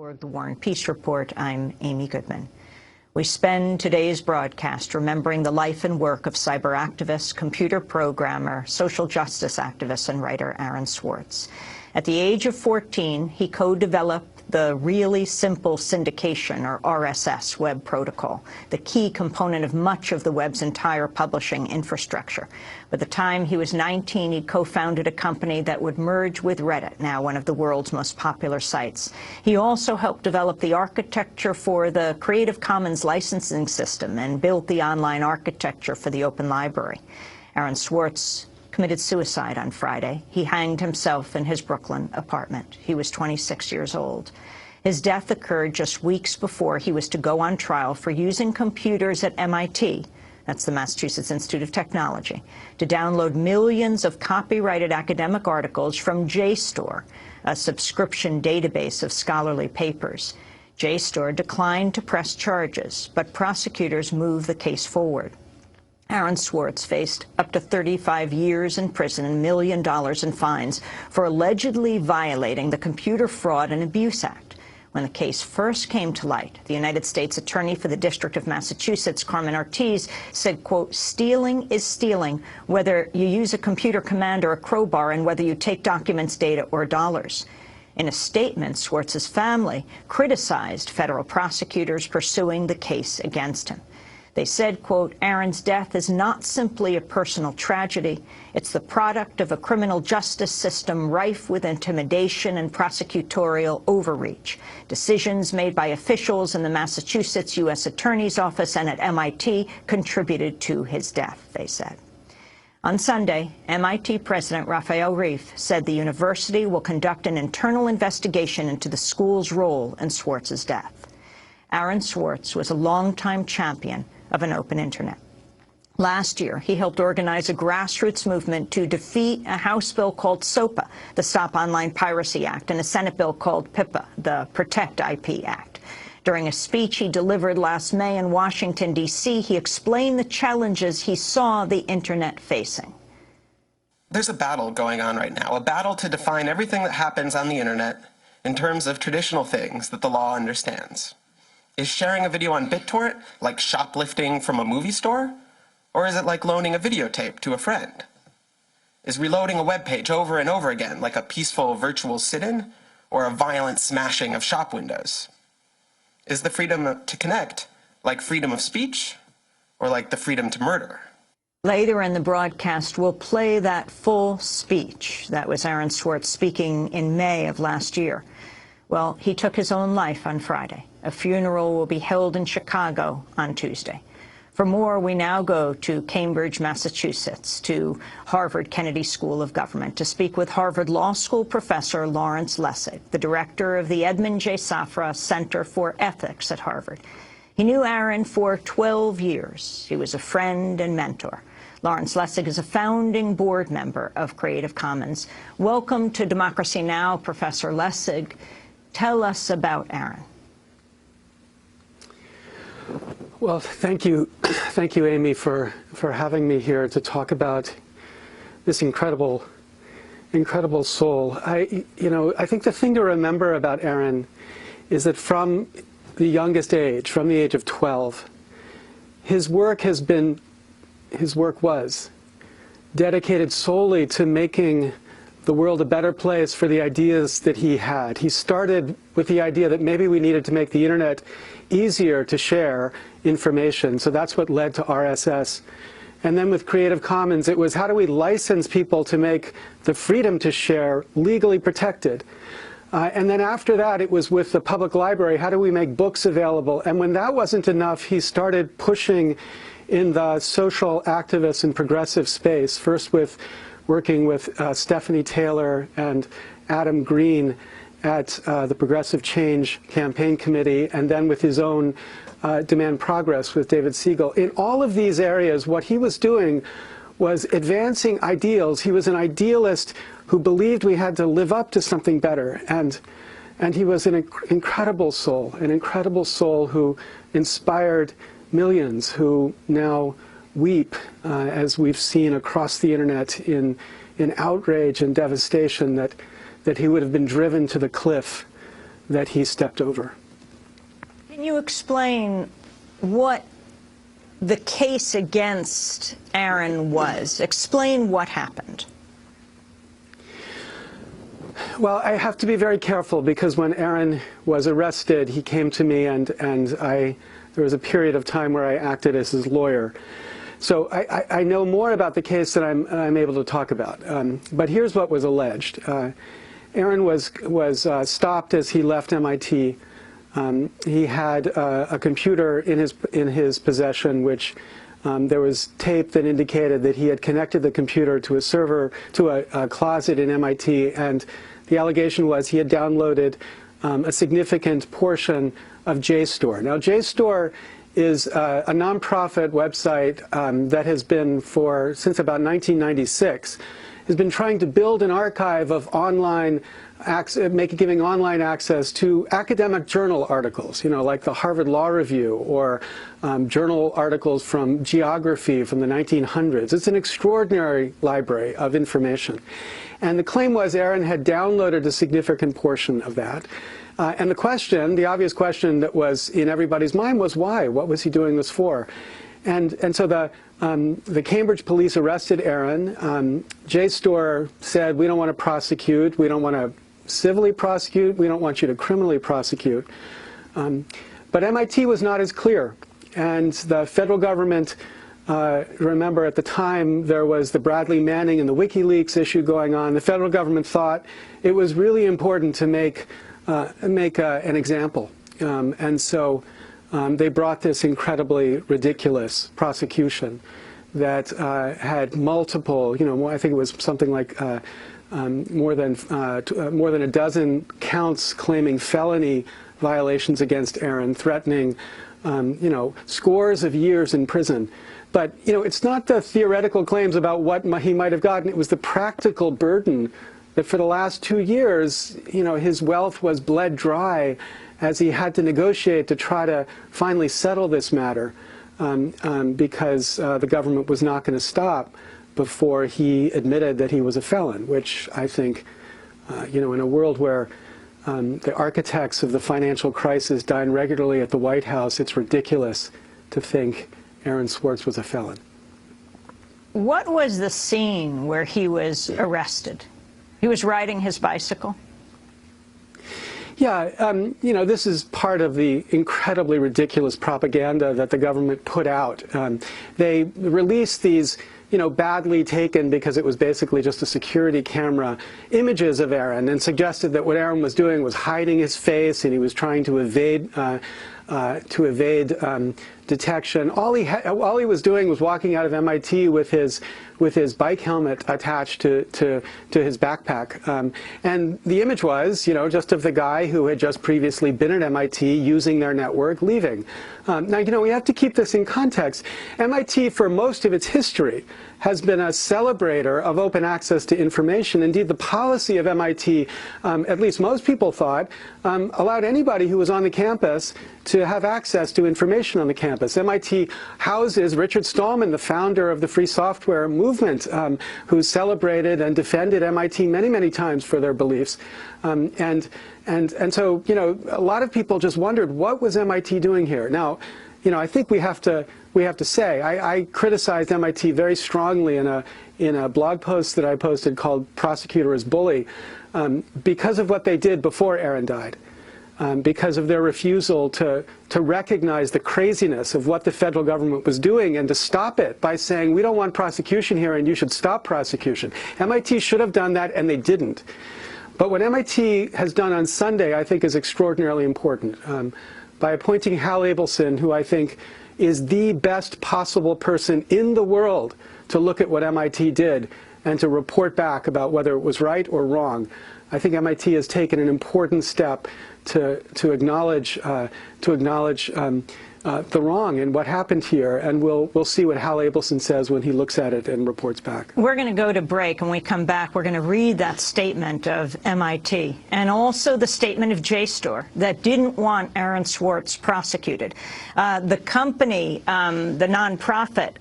For the War and Peace Report, I'm Éimυ Γκούντμαν. We spend today's broadcast remembering the life and work of cyber activist, computer programmer, social justice activist, and writer Áaron Shuόρtz. At the age of 14, he co-developed the really simple syndication, or RSS, web protocol, the key component of much of the web's entire publishing infrastructure. By the time he was 19, he co-founded a company that would merge with Reddit, now one of the world's most popular sites. He also helped develop the architecture for the Creative Commons licensing system and built the online architecture for the Open Library. Áaron Shuόρtz committed suicide on Friday. He hanged himself in his Brooklyn apartment. He was 26 years old. His death occurred just weeks before he was to go on trial for using computers at MIT, that's the Massachusetts Institute of Technology, to download millions of copyrighted academic articles from JSTOR, a subscription database of scholarly papers. JSTOR declined to press charges, but prosecutors moved the case forward. Áaron Shuόρtz faced up to 35 years in prison and $1 million in fines for allegedly violating the Computer Fraud and Abuse Act. When the case first came to light, the United States Attorney for the District of Massachusetts, Carmen Ortiz, said, quote, "Stealing is stealing, whether you use a computer command or a crowbar and whether you take documents, data, or dollars." In a statement, Shuortz's family criticized federal prosecutors pursuing the case against him. They said, quote, "Áaron's death is not simply a personal tragedy. It's the product of a criminal justice system rife with intimidation and prosecutorial overreach. Decisions made by officials in the Massachusetts U.S. Attorney's Office and at MIT contributed to his death," they said. On Sunday, MIT President Rafael Reif said the university will conduct an internal investigation into the school's role in Shuortz's death. Áaron Shuόρtz was a longtime champion of an open internet. Last year, he helped organize a grassroots movement to defeat a House bill called SOPA, the Stop Online Piracy Act, and a Senate bill called PIPA, the Protect IP Act. During a speech he delivered last May in Washington, D.C., he explained the challenges he saw the internet facing. There's a battle going on right now, a battle to define everything that happens on the internet in terms of traditional things that the law understands. Is sharing a video on BitTorrent like shoplifting from a movie store? Or is it like loaning a videotape to a friend? Is reloading a web page over and over again like a peaceful virtual sit-in or a violent smashing of shop windows? Is the freedom to connect like freedom of speech or like the freedom to murder? Later in the broadcast, we'll play that full speech. That was Áaron Shuόρtz speaking in May of last year. Well, he took his own life on Friday. A funeral will be held in Chicago on Tuesday. For more, we now go to Cambridge, Massachusetts, to Harvard Kennedy School of Government to speak with Harvard Law School professor Lawrence Lessig, the director of the Edmund J. Safra Center for Ethics at Harvard. He knew Áaron for 12 years. He was a friend and mentor. Lawrence Lessig is a founding board member of Creative Commons. Welcome to Democracy Now!, Professor Lessig. Tell us about Áaron. Well, thank you, Éimυ, for having me here to talk about this incredible soul. I think the thing to remember about Áaron is that from the youngest age, from the age of 12, his work was dedicated solely to making the world a better place for the ideas that he had. He started with the idea that maybe we needed to make the internet easier to share information, so that's what led to RSS. And then with Creative Commons, it was how do we license people to make the freedom to share legally protected? And then after that, it was with the public library, how do we make books available? And when that wasn't enough, he started pushing in the social activist and progressive space, first with working with Stephanie Taylor and Adam Green at the Progressive Change Campaign Committee, and then with his own Demand Progress with David Siegel. In all of these areas, what he was doing was advancing ideals. He was an idealist who believed we had to live up to something better. And he was an incredible soul who inspired millions who now weep, as we've seen across the internet in outrage and devastation that he would have been driven to the cliff that he stepped over. Can you explain what the case against Aaron was? Explain what happened. Well, I have to be very careful because when Aaron was arrested, he came to me and there was a period of time where I acted as his lawyer. So I know more about the case than I'm able to talk about. But here's what was alleged. Aaron was stopped as he left MIT. He had a computer in his possession, which there was tape that indicated that he had connected the computer to a server, to a closet in MIT, and the allegation was he had downloaded a significant portion of JSTOR. Now, JSTOR is a nonprofit website that has been since about 1996, has been trying to build an archive of online giving online access to academic journal articles, like the Harvard Law Review or journal articles from geography from the 1900s. It's an extraordinary library of information. And the claim was Aaron had downloaded a significant portion of that. And the obvious question that was in everybody's mind was why? What was he doing this for? And so the Cambridge police arrested Aaron. JSTOR said, we don't want to prosecute. We don't want to civilly prosecute. We don't want you to criminally prosecute. But MIT was not as clear. And the federal government, remember at the time there was the Bradley Manning and the WikiLeaks issue going on. The federal government thought it was really important to make an example. And so they brought this incredibly ridiculous prosecution that had multiple, I think it was something like more than a dozen counts claiming felony violations against Aaron, threatening, scores of years in prison. But, it's not the theoretical claims about what he might have gotten. It was the practical burden that for the last 2 years, his wealth was bled dry as he had to negotiate to try to finally settle this matter because the government was not going to stop before he admitted that he was a felon, which I think, in a world where the architects of the financial crisis dine regularly at the White House, it's ridiculous to think Áaronn Swartz was a felon. What was the scene where he was arrested? He was riding his bicycle? Yeah, this is part of the incredibly ridiculous propaganda that the government put out. They released these, badly taken, because it was basically just a security camera, images of Aaron, and suggested that what Aaron was doing was hiding his face and he was trying to evade detection. All he was doing was walking out of MIT with his bike helmet attached to his backpack. And the image was, just of the guy who had just previously been at MIT using their network, leaving. Now, we have to keep this in context. MIT, for most of its history, has been a celebrator of open access to information. Indeed, the policy of MIT, at least most people thought, allowed anybody who was on the campus to have access to information on the campus. MIT houses Richard Stallman, the founder of the free software movement, who celebrated and defended MIT many, many times for their beliefs. And so, a lot of people just wondered, what was MIT doing here? Now, I think we have to say, I criticized MIT very strongly in a blog post that I posted called "Prosecutor as Bully," because of what they did before Aaron died. Because of their refusal to recognize the craziness of what the federal government was doing and to stop it by saying, we don't want prosecution here and you should stop prosecution. MIT should have done that and they didn't. But what MIT has done on Sunday, I think, is extraordinarily important. By appointing Hal Abelson, who I think is the best possible person in the world to look at what MIT did and to report back about whether it was right or wrong. I think MIT has taken an important step to acknowledge the wrong in what happened here, and we'll see what Hal Abelson says when he looks at it and reports back. We're going to go to break, and when we come back, we're going to read that statement of MIT and also the statement of JSTOR that didn't want Áarón Shuόρtz prosecuted. The company, the nonprofit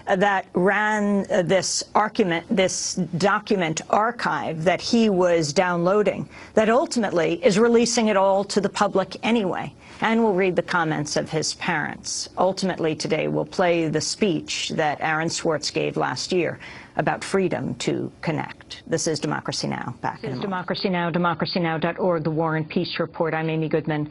that ran this document archive that he was downloading, that ultimately is releasing it all to the public anyway. And we'll read the comments of his parents. Ultimately, today, we'll play the speech that Áarón Shuόρtz gave last year about freedom to connect. This is Democracy Now! Back in a moment. Democracy Now!, democracynow.org, the War and Peace Report. I'm Éimυ Γκούντμαν.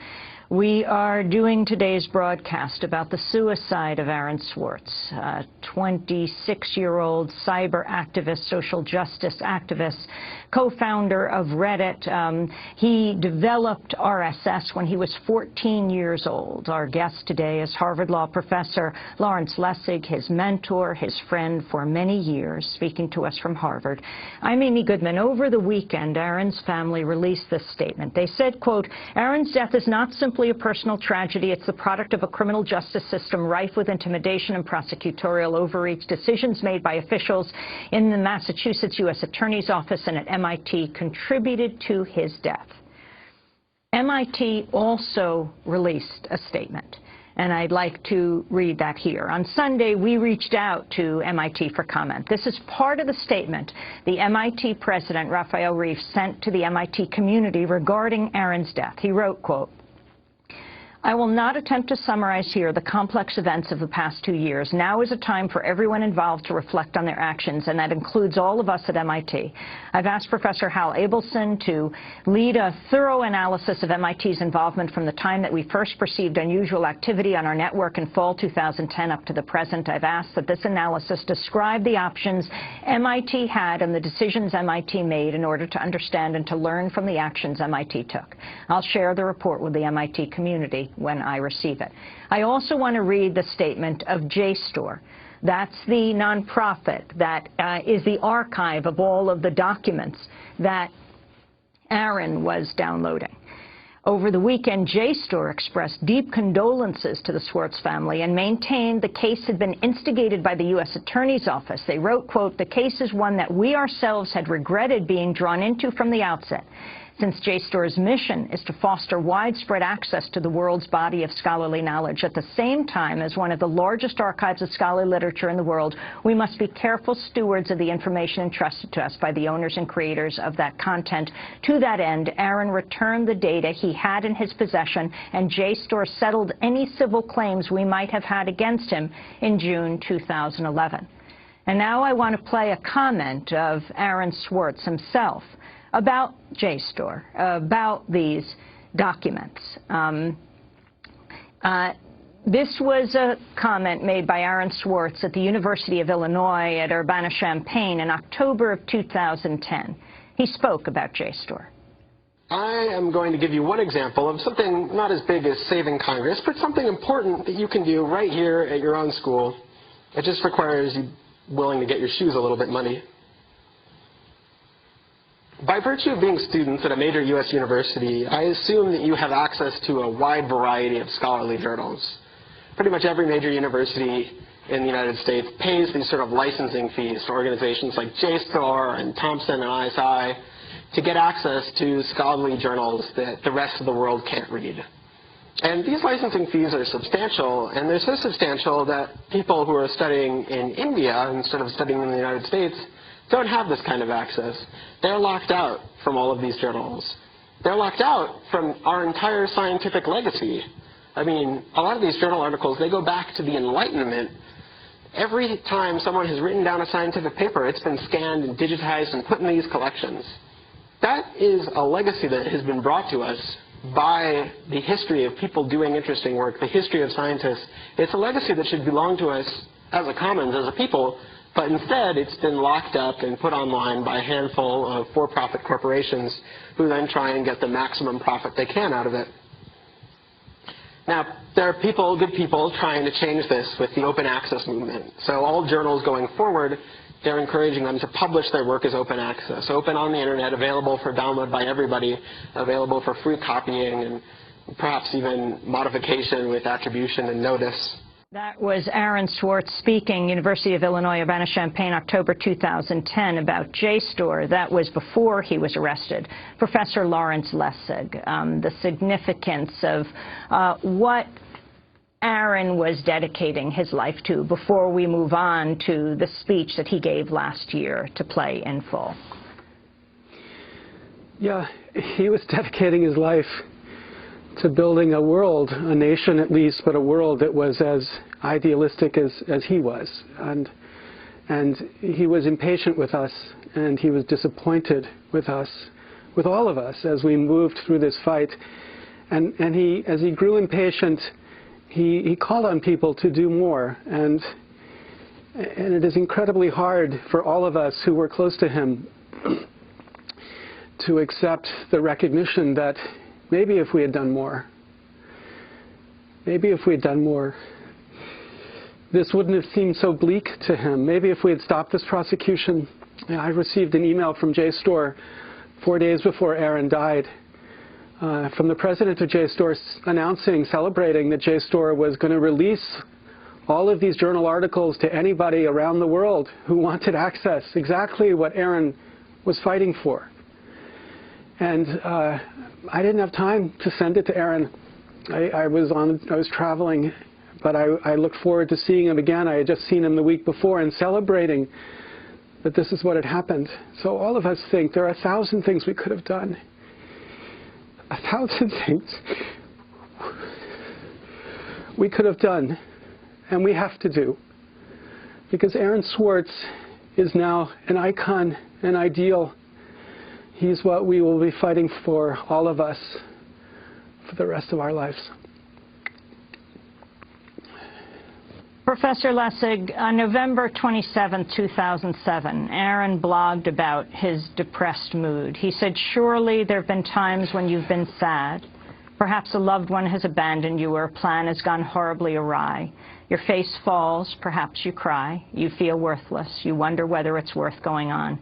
We are doing today's broadcast about the suicide of Áarón Shuόρtz, a 26-year-old cyber activist, social justice activist, co-founder of Reddit. He developed RSS when he was 14 years old. Our guest today is Harvard Law professor Lawrence Lessig, his mentor, his friend for many years, speaking to us from Harvard. I'm Éimυ Γκούντμαν. Over the weekend, Áaron's family released this statement. They said, quote, "Áaron's death is not simply a personal tragedy. It's the product of a criminal justice system rife with intimidation and prosecutorial overreach. Decisions made by officials in the Massachusetts U.S. Attorney's Office and at MIT contributed to his death." MIT also released a statement, and I'd like to read that here. On Sunday, we reached out to MIT for comment. This is part of the statement the MIT president, Raphael Reif, sent to the MIT community regarding Áaron's death. He wrote, quote, "I will not attempt to summarize here the complex events of the past 2 years. Now is a time for everyone involved to reflect on their actions, and that includes all of us at MIT. I've asked Professor Hal Abelson to lead a thorough analysis of MIT's involvement from the time that we first perceived unusual activity on our network in fall 2010 up to the present. I've asked that this analysis describe the options MIT had and the decisions MIT made in order to understand and to learn from the actions MIT took. I'll share the report with the MIT community when I receive it." I also want to read the statement of JSTOR. That's the nonprofit that is the archive of all of the documents that Áaron was downloading. Over the weekend, JSTOR expressed deep condolences to the Swartz family and maintained the case had been instigated by the U.S. Attorney's Office. They wrote, quote, "The case is one that we ourselves had regretted being drawn into from the outset. Since JSTOR's mission is to foster widespread access to the world's body of scholarly knowledge, at the same time as one of the largest archives of scholarly literature in the world, we must be careful stewards of the information entrusted to us by the owners and creators of that content. To that end, Áaron returned the data he had in his possession, and JSTOR settled any civil claims we might have had against him in June 2011. And now I want to play a comment of Áarón Shuόρtz himself about JSTOR, about these documents. This was a comment made by Áarón Shuόρtz at the University of Illinois at Urbana-Champaign in October of 2010. He spoke about JSTOR. I am going to give you one example of something not as big as saving Congress, but something important that you can do right here at your own school. It just requires you willing to get your shoes a little bit muddy. By virtue of being students at a major U.S. university, I assume that you have access to a wide variety of scholarly journals. Pretty much every major university in the United States pays these sort of licensing fees to organizations like JSTOR and Thomson and ISI to get access to scholarly journals that the rest of the world can't read. And these licensing fees are substantial, and they're so substantial that people who are studying in India instead of studying in the United States don't have this kind of access. They're locked out from all of these journals. They're locked out from our entire scientific legacy. I mean, a lot of these journal articles, they go back to the Enlightenment. Every time someone has written down a scientific paper, it's been scanned and digitized and put in these collections. That is a legacy that has been brought to us by the history of people doing interesting work, the history of scientists. It's a legacy that should belong to us as a commons, as a people, but instead it's been locked up and put online by a handful of for-profit corporations who then try and get the maximum profit they can out of it. Now, there are people, good people, trying to change this with the open access movement. So all journals going forward, they're encouraging them to publish their work as open access, open on the internet, available for download by everybody, available for free copying, and perhaps even modification with attribution and notice. That was Áarron Shuόρtz speaking, University of Illinois, Urbana-Champaign, October 2010, about JSTOR. That was before he was arrested. Professor Lawrence Lessig, the significance of what Áarron was dedicating his life to before we move on to the speech that he gave last year to play in full. Yeah, he was dedicating his life to building a world, a nation at least, but a world that was as idealistic as he was. And he was impatient with us, and he was disappointed with us, with all of us, as we moved through this fight. And he, as he grew impatient, he called on people to do more. And it is incredibly hard for all of us who were close to him to accept the recognition that maybe if we had done more, this wouldn't have seemed so bleak to him. Maybe if we had stopped this prosecution. I received an email from JSTOR 4 days before Áarron died from the president of JSTOR celebrating that JSTOR was going to release all of these journal articles to anybody around the world who wanted access, exactly what Áarron was fighting for. And I didn't have time to send it to Áarron. I was traveling, but I looked forward to seeing him again. I had just seen him the week before and celebrating that this is what had happened. So all of us think there are 1,000 things we could have done. 1,000 things we could have done, and we have to do. Because Áarron Shuόρtz is now an icon, an ideal. He's what we will be fighting for, all of us, for the rest of our lives. Professor Lessig, on November 27, 2007, Áarron blogged about his depressed mood. He said, surely there have been times when you've been sad. Perhaps a loved one has abandoned you or a plan has gone horribly awry. Your face falls, perhaps you cry. You feel worthless. You wonder whether it's worth going on.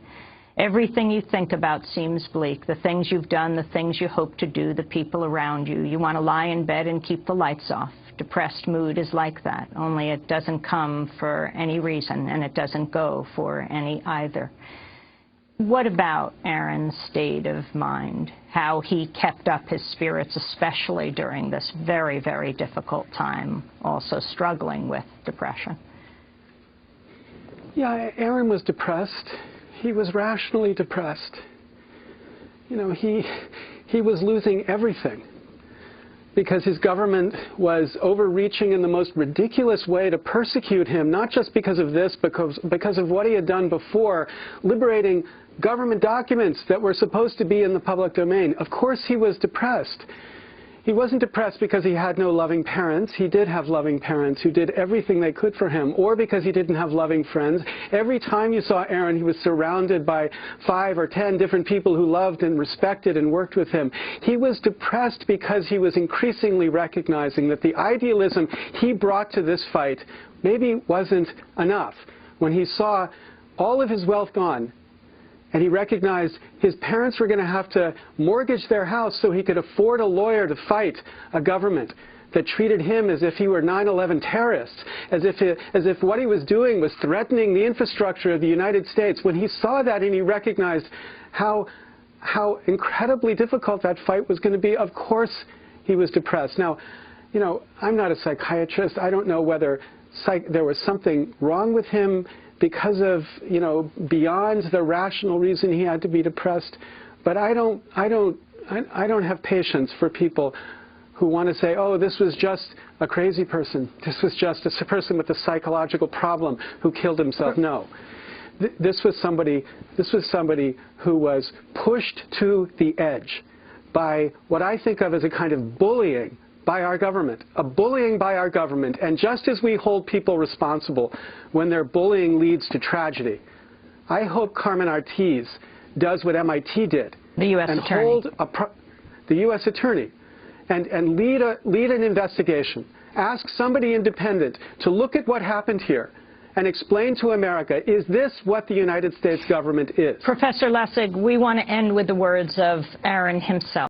Everything you think about seems bleak. The things you've done, the things you hope to do, the people around you. You want to lie in bed and keep the lights off. Depressed mood is like that, only it doesn't come for any reason, and it doesn't go for any either. What about Áarron's state of mind? How he kept up his spirits, especially during this very, very difficult time, also struggling with depression? Yeah, Áarron was depressed. He was rationally depressed. You know, he was losing everything because his government was overreaching in the most ridiculous way to persecute him, not just because of this, because of what he had done before, liberating government documents that were supposed to be in the public domain. Of course he was depressed. He wasn't depressed because he had no loving parents. He did have loving parents who did everything they could for him, or because he didn't have loving friends. Every time you saw Áarron, he was surrounded by 5 or 10 different people who loved and respected and worked with him. He was depressed because he was increasingly recognizing that the idealism he brought to this fight maybe wasn't enough. When he saw all of his wealth gone, and he recognized his parents were going to have to mortgage their house so he could afford a lawyer to fight a government that treated him as if he were 9/11 terrorists, as if what he was doing was threatening the infrastructure of the United States. When he saw that and he recognized how incredibly difficult that fight was going to be, of course he was depressed. Now, you know, I'm not a psychiatrist. I don't know whether there was something wrong with him because of, you know, beyond the rational reason he had to be depressed. But I don't have patience for people who want to say, oh, this was just a crazy person. This was just a person with a psychological problem who killed himself. No. This was somebody who was pushed to the edge by what I think of as a kind of bullying by our government, a bullying by our government. And just as we hold people responsible when their bullying leads to tragedy, I hope Carmen Ortiz does what MIT did. The U.S. and attorney. Hold the U.S. attorney and lead an investigation. Ask somebody independent to look at what happened here and explain to America, is this what the United States government is? Professor Lessig, we want to end with the words of Áarron himself.